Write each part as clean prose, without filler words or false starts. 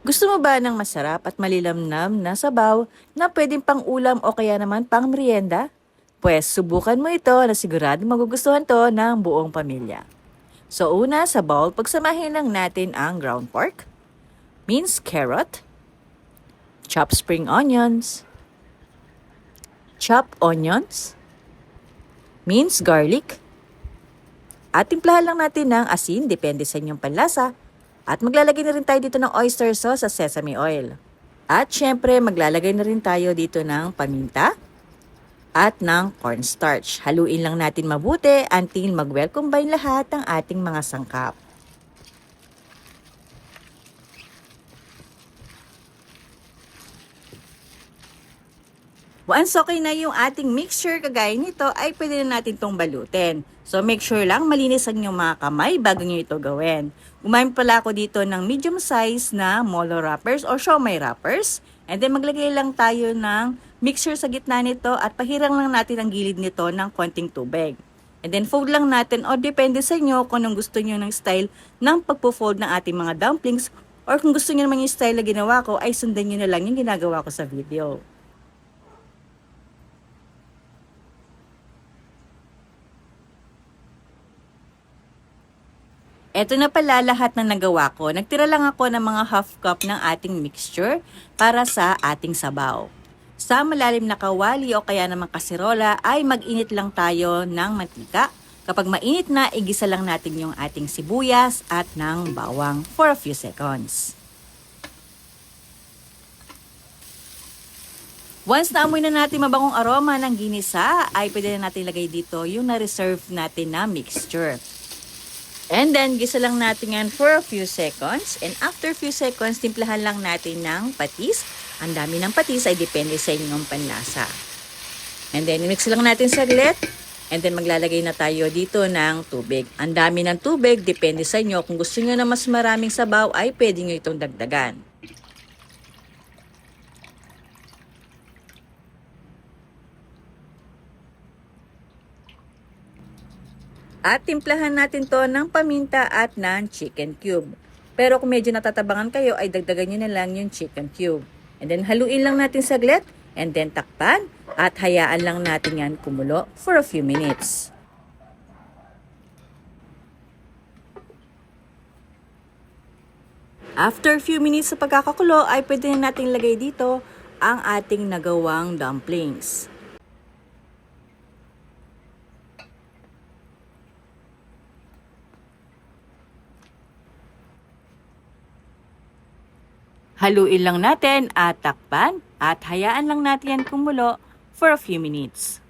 Gusto mo ba ng masarap at malilamnam na sabaw na pwedeng pang ulam o kaya naman pang merienda? Pues subukan mo ito na sigurado magugustuhan to ng buong pamilya. So una sa bowl, pagsamahin lang natin ang ground pork, minced carrot, chopped spring onions, chopped onions, minced garlic, at timplahan lang natin ng asin, depende sa inyong panlasa. At maglalagay na rin tayo dito ng oyster sauce sa sesame oil. At syempre, maglalagay na rin tayo dito ng paminta at ng cornstarch. Haluin lang natin mabuti until mag-well-combine lahat ng ating mga sangkap. Once okay na yung ating mixture kagaya nito, ay pwede na natin itong balutin. So make sure lang malinis ang inyong mga kamay bago nyo ito gawin. Gumamit pala ako dito ng medium size na molo wrappers or siomai wrappers. And then maglagay lang tayo ng mixture sa gitna nito at pahirang lang natin ang gilid nito ng konting tubig. And then fold lang natin o depende sa inyo kung anong gusto nyo ng style ng pagpo-fold ng ating mga dumplings, or kung gusto nyo naman yung style na ginawa ko ay sundan nyo na lang yung ginagawa ko sa video. Eto na pala lahat ng nagawa ko. Nagtira lang ako ng mga half cup ng ating mixture para sa ating sabaw. Sa malalim na kawali o kaya naman kasirola ay mag-init lang tayo ng mantika. Kapag mainit na, igisa lang natin yung ating sibuyas at ng bawang for a few seconds. Once naamoy na natin mabangong aroma ng ginisa, ay pwede na natin ilagay dito yung na-reserve natin na mixture. And then, gisa lang natin yan for a few seconds. And after few seconds, timplahan lang natin ng patis. Ang dami ng patis ay depende sa inyong panlasa. And then, mix lang natin saglit. And then, maglalagay na tayo dito ng tubig. Ang dami ng tubig, depende sa inyo. Kung gusto nyo na mas maraming sabaw, ay pwede nyo itong dagdagan. At timplahan natin to ng paminta at ng chicken cube. Pero kung medyo natatabangan kayo, ay dagdagan nyo na lang yung chicken cube. And then haluin lang natin saglit, and then takpan, at hayaan lang natin yan kumulo for a few minutes. After a few minutes sa pagkakakulo, ay pwede na natin lagay dito ang ating nagawang dumplings. Haluin lang natin at takpan at hayaan lang natin yan kumulo for a few minutes.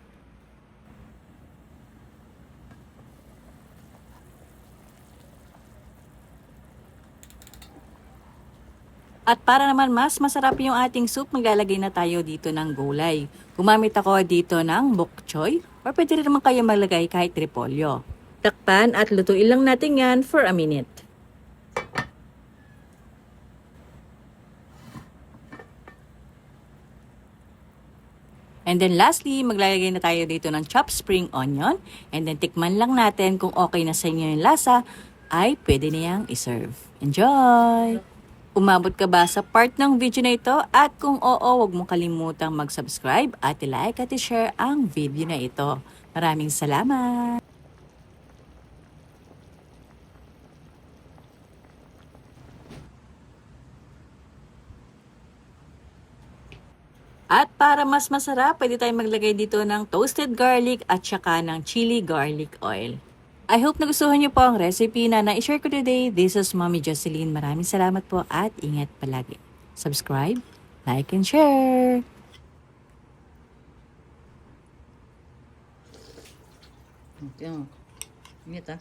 At para naman mas masarap yung ating soup, maglalagay na tayo dito ng gulay. Gumamit ako dito ng bok choy or pwede rin naman kayo maglagay kahit repolyo. Takpan at lutuin lang natin yan for a minute. And then lastly, maglalagay na tayo dito ng chopped spring onion. And then tikman lang natin kung okay na sa inyo yung lasa, ay pwede na yang iserve. Enjoy! Umabot ka ba sa part ng video na ito? At kung oo, huwag mong kalimutang mag-subscribe at i-like at i-share ang video na ito. Maraming salamat! At para mas masarap, pwede tayong maglagay dito ng toasted garlic at saka ng chili garlic oil. I hope nagustuhan niyo po ang recipe na na-share ko today. This is Mommy Jocelyn. Maraming salamat po at ingat palagi. Subscribe, like, and share! Ingat ah.